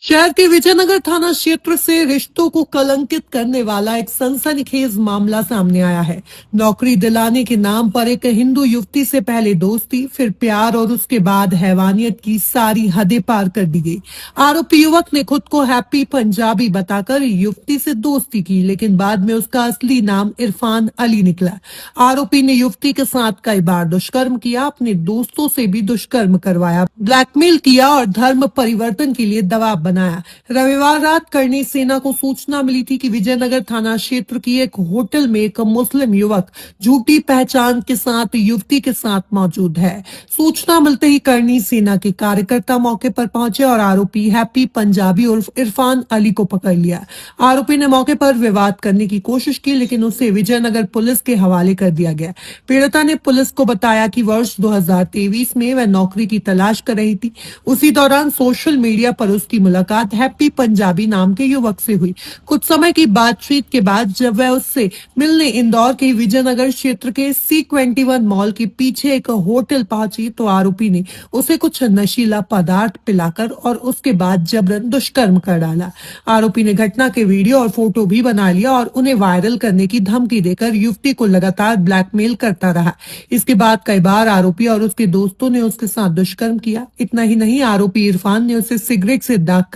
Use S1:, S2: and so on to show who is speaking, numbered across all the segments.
S1: शहर के विजयनगर थाना क्षेत्र से रिश्तों को कलंकित करने वाला एक सनसनीखेज मामला सामने आया है। नौकरी दिलाने के नाम पर एक हिंदू युवती से पहले दोस्ती, फिर प्यार और उसके बाद हैवानियत की सारी हदें पार कर दी गई। आरोपी युवक ने खुद को हैप्पी पंजाबी बताकर युवती से दोस्ती की, लेकिन बाद में उसका असली नाम इरफान अली निकला। आरोपी ने युवती के साथ कई बार दुष्कर्म किया, अपने दोस्तों से भी दुष्कर्म करवाया, ब्लैकमेल किया और धर्म परिवर्तन के लिए दबाव बनाया। रविवार रात करनी सेना को सूचना मिली थी कि विजयनगर थाना क्षेत्र की एक होटल में एक मुस्लिम युवक झूठी पहचान के साथ युवती के साथ मौजूद है। सूचना मिलते ही करनी सेना के कार्यकर्ता मौके पर पहुंचे और आरोपी हैप्पी पंजाबी उर्फ इरफान अली को पकड़ लिया। आरोपी ने मौके पर विवाद करने की कोशिश की, लेकिन उसे विजयनगर पुलिस के हवाले कर दिया गया। पीड़िता ने पुलिस को बताया कि वर्ष 2023 में वह नौकरी की तलाश कर रही थी। उसी दौरान सोशल मीडिया पर उसकी मुलाकात हैप्पी पंजाबी नाम के युवक से हुई। कुछ समय की बातचीत के बाद जब वह उससे मिलने इंदौर के विजयनगर क्षेत्र के C21 मॉल के पीछे एक होटल पहुंची तो आरोपी ने उसे कुछ नशीला पदार्थ पिलाकर और उसके बाद जबरन दुष्कर्म कर डाला। आरोपी ने घटना के वीडियो और फोटो भी बना लिया और उन्हें वायरल करने की धमकी देकर युवती को लगातार ब्लैकमेल करता रहा। इसके बाद कई बार आरोपी और उसके दोस्तों ने उसके साथ दुष्कर्म किया। इतना ही नहीं, आरोपी इरफान ने उसे सिगरेट से दागकर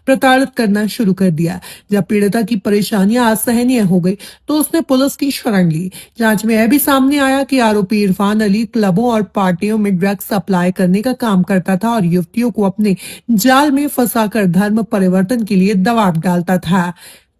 S1: प्रताड़ित करना शुरू कर दिया। जब पीड़िता की परेशानियां असहनीय हो गई तो उसने पुलिस की शरण ली। जांच में यह भी सामने आया कि आरोपी इरफान अली क्लबों और पार्टियों में ड्रग्स सप्लाई करने का काम करता था और युवतियों को अपने जाल में फंसाकर धर्म परिवर्तन के लिए दबाव डालता था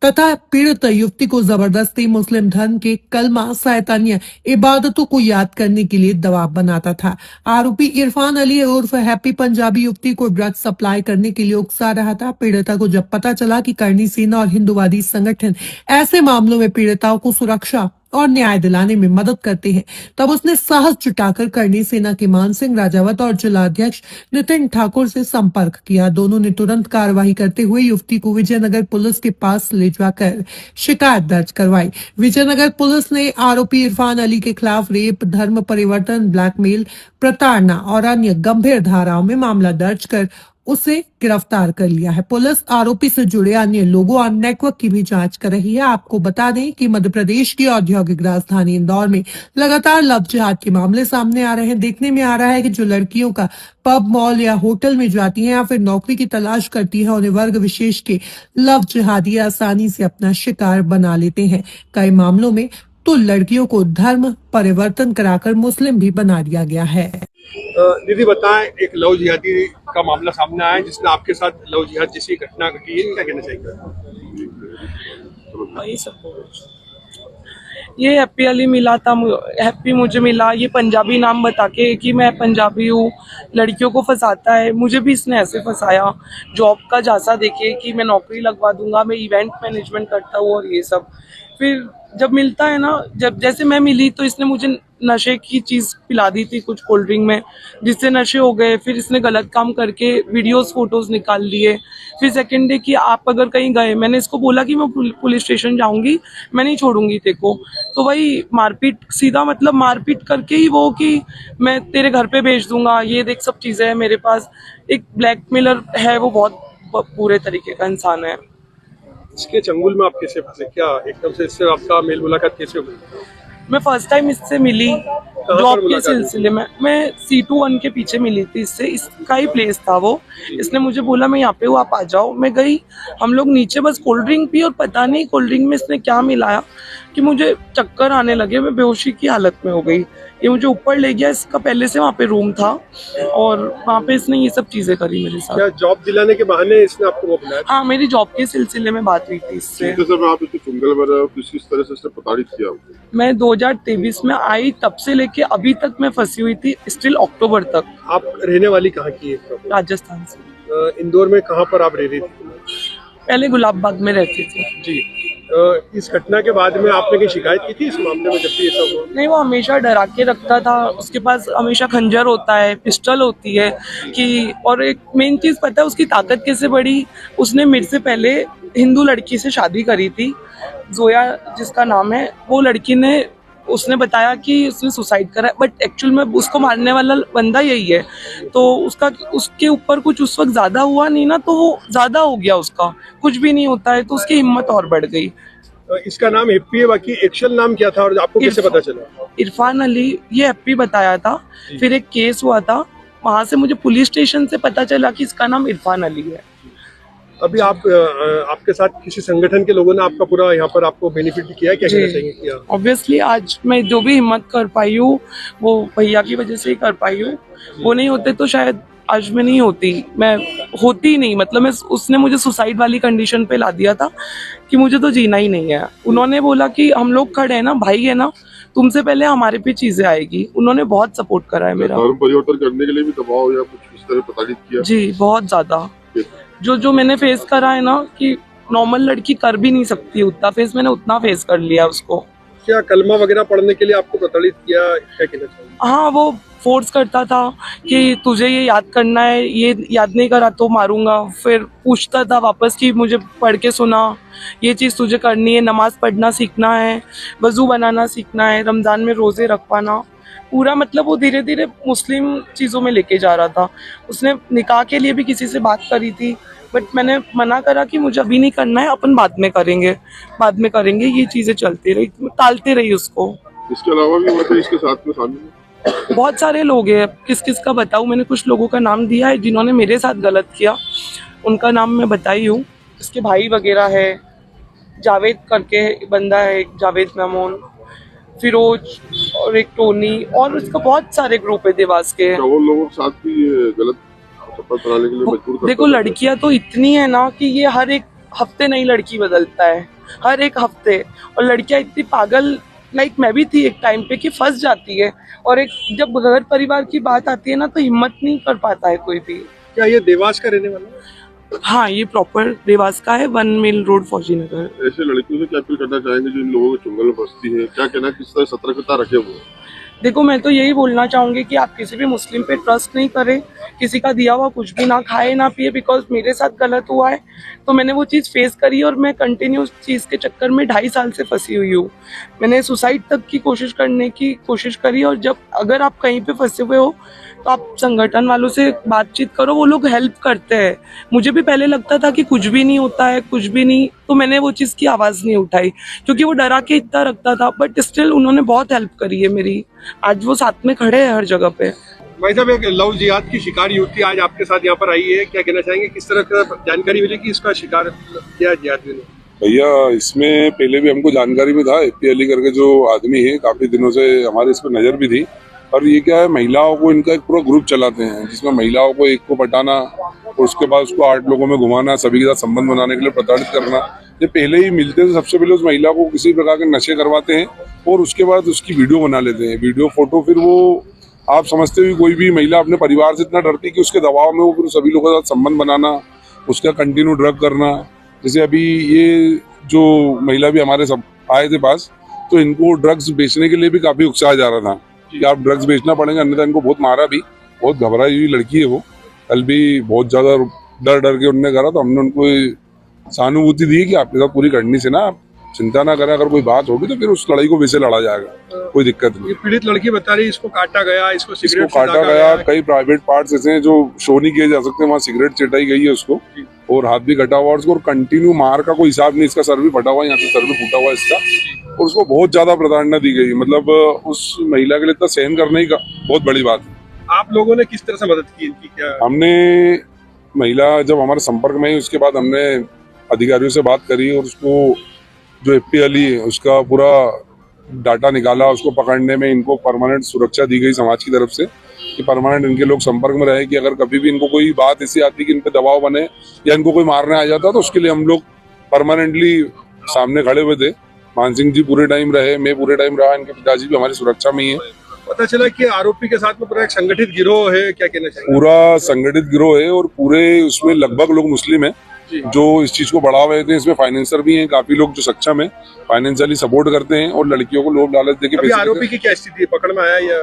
S1: तथा पीड़ित युवती को जबरदस्ती मुस्लिम धर्म के कलमा शैतानिया इबादतों को याद करने के लिए दबाव बनाता था। आरोपी इरफान अली उर्फ हैप्पी पंजाबी युवती को ड्रग्स सप्लाई करने के लिए उकसा रहा था। पीड़िता को जब पता चला कि करनी सेना और हिंदुवादी संगठन ऐसे मामलों में पीड़िताओं को सुरक्षा और न्याय दिलाने में मदद करते हैं, तब उसने साहस जुटाकर करनी सेना के मान सिंह राजावत और जिलाध्यक्ष नितिन ठाकुर से संपर्क किया। दोनों ने तुरंत कार्रवाई करते हुए युवती को विजयनगर पुलिस के पास ले जाकर शिकायत दर्ज करवाई। विजयनगर पुलिस ने आरोपी इरफान अली के खिलाफ रेप, धर्म परिवर्तन, ब्लैकमेल, प्रताड़ना और अन्य गंभीर धाराओं में मामला दर्ज कर उसे गिरफ्तार कर लिया है। पुलिस आरोपी से जुड़े अन्य लोगों और नेटवर्क की भी जांच कर रही है। आपको बता दें कि मध्य प्रदेश की औद्योगिक राजधानी इंदौर में लगातार लव जिहाद के मामले सामने आ रहे हैं। देखने में आ रहा है कि जो लड़कियों का पब, मॉल या होटल में जाती हैं या फिर नौकरी की तलाश करती हैं, उन्हें वर्ग विशेष के लव जिहादी आसानी से अपना शिकार बना लेते हैं। कई मामलों में तो लड़कियों को धर्म परिवर्तन कराकर मुस्लिम भी बना दिया गया है।
S2: दीदी बताएं, एक लव जिहादी का मामला सामने आया है जिसने आपके साथ लव जिहाद जैसी घटना घटी है, क्या कहना चाहिए?
S3: वही सब ये हैप्पी अली मिला था, हैप्पी मुझे मिला। ये पंजाबी नाम बता के कि मैं पंजाबी हूँ, लड़कियों को फंसाता है। मुझे भी इसने ऐसे फंसाया, जॉब का झांसा देके कि मैं नौकरी लगवा दूंगा, मैं इवेंट मैनेजमेंट करता हूँ और ये सब। फिर जब मिलता है ना, जब जैसे मैं मिली तो इसने मुझे नशे की चीज़ पिला दी थी कुछ कोल्ड ड्रिंक में, जिससे नशे हो गए। फिर इसने गलत काम करके वीडियोस फोटोज निकाल लिए। फिर सेकंड डे कि आप अगर कहीं गए, मैंने इसको बोला कि मैं पुलिस स्टेशन जाऊंगी, मैं नहीं छोड़ूंगी तेरे को। तो वही मारपीट, सीधा मतलब मारपीट करके ही वो कि मैं तेरे घर पे भेज दूंगा, ये देख सब चीज़ें हैं मेरे पास। एक ब्लैकमेलर है, वो बहुत बुरे तरीके का इंसान है।
S2: इसके चंगुल में आप कैसे फंसे? क्या एकदम से इससे आपका मेल मुलाकात कैसे हुई?
S3: मैं फर्स्ट टाइम इससे मिली जॉब के सिलसिले में। मैं C21 के पीछे मिली थी इससे, इसका ही प्लेस था वो। इसने मुझे बोला मैं यहाँ पे हूँ, आप आ जाओ। मैं गई, हम लोग नीचे बस कोल्ड ड्रिंक पी और पता नहीं कोल्ड ड्रिंक में इसने क्या मिलाया कि मुझे चक्कर आने लगे, मैं बेहोशी की हालत में हो गई। ये मुझे ऊपर ले गया, इसका पहले से वहाँ पे रूम था और वहाँ पे इसने ये सब चीजें करी मेरे साथ।
S2: क्या जॉब दिलाने के बहाने इसने आपको वो बुलाया?
S3: हाँ, मेरी जॉब के सिलसिले में बात हुई थी इससे।
S2: आप चुंगल में किस तरह से प्रताड़ित किया?
S3: मैं 2023 में आई, तब से लेके अभी तक मैं फंसी हुई थी, स्टिल अक्टूबर तक।
S2: आप रहने वाली कहाँ की है?
S3: राजस्थान से।
S2: इंदौर में कहाँ पर आप रह रही थी?
S3: पहले गुलाब बाग में रहती थी
S2: जी। इस घटना के बाद में आपने कोई शिकायत की थी इस मामले में जब भी ऐसा हुआ?
S3: नहीं, वो हमेशा डरा के रखता था। उसके पास हमेशा खंजर होता है, पिस्टल होती है कि, और एक मेन चीज़ पता है उसकी ताकत कैसे बढ़ी। उसने मेरे से पहले हिंदू लड़की से शादी करी थी, जोया जिसका नाम है। वो लड़की ने उसने बताया कि उसने सुसाइड करा, बट एक्चुअल में उसको मारने वाला बंदा यही है। तो उसके ऊपर कुछ उस वक्त ज्यादा हुआ नहीं ना, तो वो ज्यादा हो गया, उसका कुछ भी नहीं होता है तो उसकी हिम्मत और बढ़ गई।
S2: इसका नाम हैप्पी है, बाकी एक्चुअल नाम क्या था और आपको कैसे पता चला?
S3: इरफान अली, ये हैप्पी बताया था। फिर एक केस हुआ था, वहां से मुझे पुलिस स्टेशन से पता चला कि इसका नाम इरफान अली है।
S2: अभी आपके साथ किसी संगठन के लोगों ने आपका पूरा यहाँ पर आपको बेनिफिट किया है, क्या कहना चाहिए किया?
S3: ऑब्वियसली आज मैं जो भी हिम्मत कर पाई हूँ वो भैया की वजह से ही कर पाई हूँ। वो नहीं होते तो शायद आज मैं नहीं होती, मैं होती ही नहीं। मतलब मैं, उसने मुझे सुसाइड वाली कंडीशन पे ला दिया था कि मुझे तो जीना ही नहीं है। उन्होंने बोला कि हम लोग खड़े हैं ना, भाई है ना, तुमसे पहले हमारे पे चीजें आएगी। उन्होंने बहुत सपोर्ट करा है मेरा।
S4: धर्म परिवर्तन करने के लिए भी दबाव या कुछ इस तरह प्रताड़ित किया?
S3: जी बहुत ज्यादा। जो मैंने फेस करा है ना, कि नॉर्मल लड़की कर भी नहीं सकती उतना फेस, मैंने उतना फेस कर लिया उसको।
S2: क्या कलमा वगैरह पढ़ने के लिए आपको प्रताड़ित किया, क्या कहना चाहिए?
S3: हाँ, वो फोर्स करता था कि तुझे ये याद करना है, ये याद नहीं करा तो मारूंगा। फिर पूछता था वापस कि मुझे पढ़ के सुना, ये चीज़ तुझे करनी है, नमाज पढ़ना सीखना है, वजू बनाना सीखना है, रमज़ान में रोज़े रख पाना पूरा। मतलब वो धीरे धीरे मुस्लिम चीज़ों में लेके जा रहा था। उसने निकाह के लिए भी किसी से बात करी थी, बट मैंने मना करा कि मुझे अभी नहीं करना है, अपन बाद में करेंगे। ये चीज़ें चलती रही, टालते रही उसको।
S4: इसके अलावा भी मतलब इसके साथ में शामिल है?
S3: बहुत सारे लोग हैं, किस किस का बताऊं। मैंने कुछ लोगों का नाम दिया है जिन्होंने मेरे साथ गलत किया, उनका नाम मैं बताई हूँ। इसके भाई वगैरह है, जावेद करके बंदा है, एक जावेद मेमोन, फिरोज और एक टोनी, और उसका बहुत सारे ग्रुप है देवास के।
S4: क्या वो लोगों के साथ भी ये गलत शपथ बनाने के लिए मजबूर करता
S3: देखो
S4: है?
S3: लड़कियां तो इतनी है ना कि ये हर एक हफ्ते नई लड़की बदलता है, हर एक हफ्ते। और लड़कियां इतनी पागल, लाइक मैं भी थी एक टाइम पे, कि फंस जाती है। और एक जब घर परिवार की बात आती है ना, तो हिम्मत नहीं कर पाता है कोई भी।
S2: क्या ये देवास का रहने वाला है?
S3: हाँ, ये प्रॉपर देवास का है, 1 मील रोड, फौजीनगर।
S4: ऐसे लड़कियों से क्या अपील करना चाहेंगे जो इन लोगों के चुंगल में फंसती है? क्या कहना, किस तरह सतर्कता रखे वो?
S3: देखो मैं तो यही बोलना चाहूंगी कि आप किसी भी मुस्लिम पे ट्रस्ट नहीं करें, किसी का दिया हुआ कुछ भी ना खाए ना पिए। बिकॉज मेरे साथ गलत हुआ है तो मैंने वो चीज़ फेस करी, और मैं कंटिन्यू उस चीज़ के चक्कर में 2.5 साल से फंसी हुई हूँ। मैंने सुसाइड तक की कोशिश करने की कोशिश करी। और जब अगर आप कहीं पे फंसे हुए हो तो आप संगठन वालों से बातचीत करो, वो लोग हेल्प करते हैं। मुझे भी पहले लगता था कि कुछ भी नहीं होता है, कुछ भी नहीं, तो मैंने वो चीज़ की आवाज़ नहीं उठाई क्योंकि वो डरा के इतना रखता था। बट स्टिल उन्होंने बहुत हेल्प करी है मेरी, आज वो साथ में खड़े हैं हर जगह पे।
S2: भाई साहब, एक लव जिहाद की शिकार युवती आज आपके साथ यहाँ पर आई है, क्या कहना चाहेंगे? किस तरह का जानकारी मिली कि इसका शिकार किया जिहाद ने?
S5: भैया इसमें पहले भी हमको जानकारी में था। हैप्पी अली करके जो आदमी है, काफी दिनों से हमारे इस पर नजर भी थी। और ये क्या है, महिलाओं को इनका एक पूरा ग्रुप चलाते हैं जिसमें महिलाओं को एक को पटाना और उसके बाद उसको 8 लोगों में घुमाना, सभी के साथ संबंध बनाने के लिए प्रताड़ित करना। ये पहले ही मिलते थे, सबसे पहले उस महिला को किसी प्रकार के नशे करवाते हैं और उसके बाद उसकी वीडियो बना लेते हैं, वीडियो फोटो। फिर वो आप समझते हुए कोई भी महिला अपने परिवार से इतना डरती कि उसके दबाव में वो फिर सभी लोगों के साथ संबंध बनाना, उसका कंटिन्यू ड्रग करना। जैसे अभी ये जो महिला भी हमारे सब आए थे पास, तो इनको ड्रग्स बेचने के लिए भी काफी उकसाया जा रहा था कि आप ड्रग्स बेचना पड़ेगा, अन्यथा इनको बहुत मारा भी। बहुत घबराई हुई लड़की है वो, कल भी बहुत ज्यादा डर के उन्होंने करा। तो हमने उनको सहानुभूति दी कि आपके साथ पूरी करनी से ना, आप चिंता ना करें, अगर कोई बात होगी तो फिर उस लड़ाई को वैसे लड़ा जाएगा, कोई दिक्कत नहीं।
S2: ये पीड़ित लड़की बता रही है इसको काटा गया, इसको सिगरेट
S5: इसको काटा गया, कई प्राइवेट पार्ट्स ऐसे हैं जो शो नहीं किए जा सकते, वहाँ सिगरेट चिटाई गई है उसको, और हाथ भी कटा हुआ है उसको। और कंटिन्यू मार का कोई हिसाब नहीं, इसका सर भी फटा हुआ है, यहाँ से सर भी फूटा हुआ है इसका। और उसको बहुत ज्यादा प्रताड़ना दी गई, मतलब उस महिला के लिए इतना सहन करने की बहुत बड़ी बात है।
S2: आप लोगों ने किस तरह से मदद की इनकी? क्या
S5: हमने, महिला जब हमारे संपर्क में आई उसके बाद हमने अधिकारियों से बात करी और उसको जो हैप्पी अली है उसका पूरा डाटा निकाला। उसको पकड़ने में इनको परमानेंट सुरक्षा दी गई समाज की तरफ से कि परमानेंट इनके लोग संपर्क में रहे, कि अगर कभी भी इनको कोई बात ऐसी आती कि इन पे दबाव बने या इनको कोई मारने आ जाता तो उसके लिए हम लोग परमानेंटली सामने खड़े हुए थे। मान सिंह जी पूरे टाइम रहे, मैं पूरे टाइम रहा, इनके पिताजी भी हमारी सुरक्षा में ही है।
S2: पता चला कि आरोपी के साथ में पूरा एक संगठित गिरोह है, क्या कहना चाहिए?
S5: पूरा संगठित गिरोह है और पूरे उसमें लगभग लोग मुस्लिम है जो इस चीज को बढ़ावा देते हैं। इसमें फाइनेंसर भी हैं, काफी लोग जो सक्षम है, फाइनेंशियली सपोर्ट करते हैं और लड़कियों को लोभ लालच देके
S2: अभी
S5: पैसे
S2: आरोपी की क्या स्थिति है, पकड़ में आया या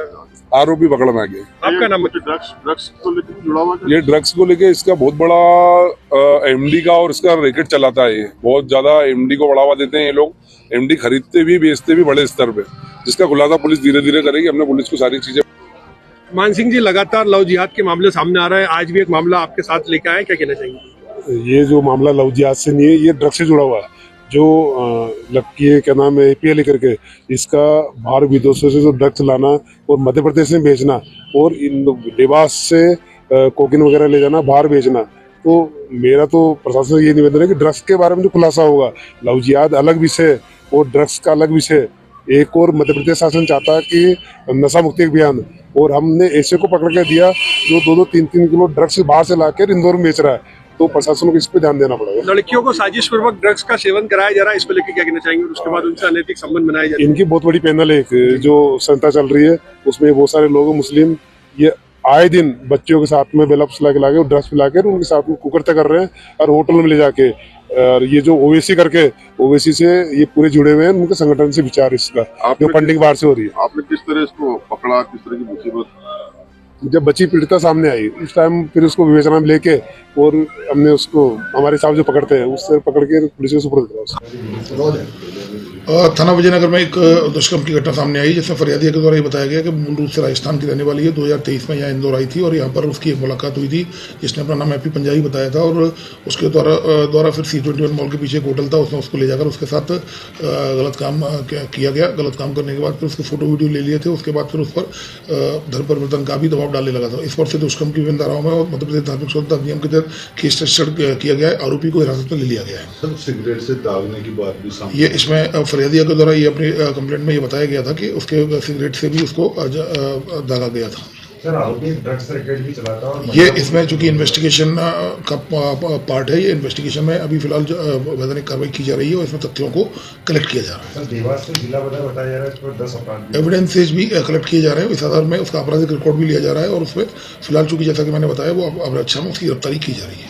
S5: आरोपी पकड़ में आ गए।
S2: आपका नाम
S4: कुछ ड्रग्स को लेकर जुड़ा हुआ है?
S5: ये ड्रग्स को लेके इसका बहुत बड़ा एमडी का और इसका रैकेट चलाता है। ये बहुत ज्यादा एमडी को बढ़ावा देते हैं ये लोग, एमडी खरीदते भी बेचते भी बड़े स्तर पे, जिसका खुलासा पुलिस धीरे धीरे करेगी। हमने पुलिस को सारी चीजें।
S2: मान सिंह जी, लगातार लव जिहाद के मामले सामने आ रहे हैं, आज भी एक मामला आपके साथ लेके आए, क्या कहना चाहेंगे?
S6: ये जो मामला लव जिहाद से नहीं है, ये ड्रग्स से जुड़ा हुआ है। जो लड़की है, क्या नाम है, APL करके, इसका बाहर विदेशों से जो ड्रग्स लाना और मध्य प्रदेश में बेचना और इन देवास से कोकीन वगैरह ले जाना, बाहर बेचना। तो मेरा तो प्रशासन से ये निवेदन है कि ड्रग्स के बारे में जो खुलासा होगा, लव जिहाद अलग विषय और ड्रग्स का अलग विषय। एक और मध्य प्रदेश शासन चाहता है कि नशा मुक्ति अभियान, और हमने ऐसे को पकड़ के दिया जो 2-2, 3-3 किलो ड्रग्स बाहर से लाकर इंदौर में बेच रहा है। तो प्रशासन को इस पे ध्यान देना पड़ेगा।
S2: लड़कियों को साजिश पूर्वक ड्रग्स का सेवन कराया जा रहा है, इस पर लेकर क्या कहना चाहेंगे? और उसके बाद उनसे अनैतिक संबंध बनाए जा रहे हैं।
S6: इनकी बहुत बड़ी पैनल है, एक जो संस्था चल रही है, उसमें बहुत सारे लोग मुस्लिम, ये आए दिन बच्चों के साथ में बेला फुसला के लाके ड्रग्स पिला के उनके साथ में कुकर्ते कर रहे हैं और होटल में ले जाके। और ये जो ओवैसी करके, ओवैसी से ये पूरे जुड़े हुए हैं, उनके संगठन से विचार इसका जो फंडिंग बाहर से हो रही है।
S4: आपने किस तरह इसको पकड़ा, किस तरह की मुसीबत?
S6: जब बच्ची पीड़िता सामने आई उस टाइम फिर उसको विवेचना में लेके और हमने उसको, हमारे साहब जो पकड़ते हैं उससे पकड़ के पुलिस को सुपुर्द करा।
S7: थाना विजयनगर में एक दुष्कर्म की घटना सामने आई, जिसमें फरियादिया के द्वारा ये बताया गया कि मूल रूप से राजस्थान की रहने वाली है। 2023 में यहाँ इंदौर आई थी और यहाँ पर उसकी एक मुलाकात हुई थी, जिसने अपना नाम हैप्पी पंजाबी बताया था। और उसके द्वारा फिर C21 मॉल के पीछे एक होटल था, उसने उसको ले जाकर उसके साथ गलत काम किया गया। गलत काम करने के बाद फिर उसके फोटो वीडियो ले लिए थे। उसके बाद फिर उस पर धर्म परिवर्तन का भी दबाव डालने लगा था। इस पर से दुष्कर्म की विभिन्न धाराओं में और मध्य प्रदेश धार्मिक स्वतंत्रता अधिनियम के तहत केस रजिस्टर्ड किया गया है। आरोपी को हिरासत में ले लिया गया है।
S8: सिगरेट से दागने की बात भी सामने
S7: ये इसमें फरियादिया के द्वारा ये अपनी कंप्लेंट में ये बताया गया था कि उसके सिगरेट से भी उसको दागा गया था।
S8: सर, आरोपी ड्रग्स रैकेट भी चलाता है।
S7: ये इसमें चूंकि इन्वेस्टिगेशन का पार्ट है, ये इन्वेस्टिगेशन में अभी फिलहाल वैधानिक कार्रवाई की जा रही है और इसमें तथ्यों को कलेक्ट किया जा रहा है।
S8: सर, देवास से जिला बताया जा रहा है, इस पर 10 अपराध
S7: एविडेंसेज भी कलेक्ट किए जा रहे हैं। इस आधार में उसका आपराधिक रिकॉर्ड भी लिया जा रहा है और उसमें फिलहाल चूंकि जैसा कि मैंने बताया वो अब अच्छा में उसकी गिरफ्तारी की जा रही है।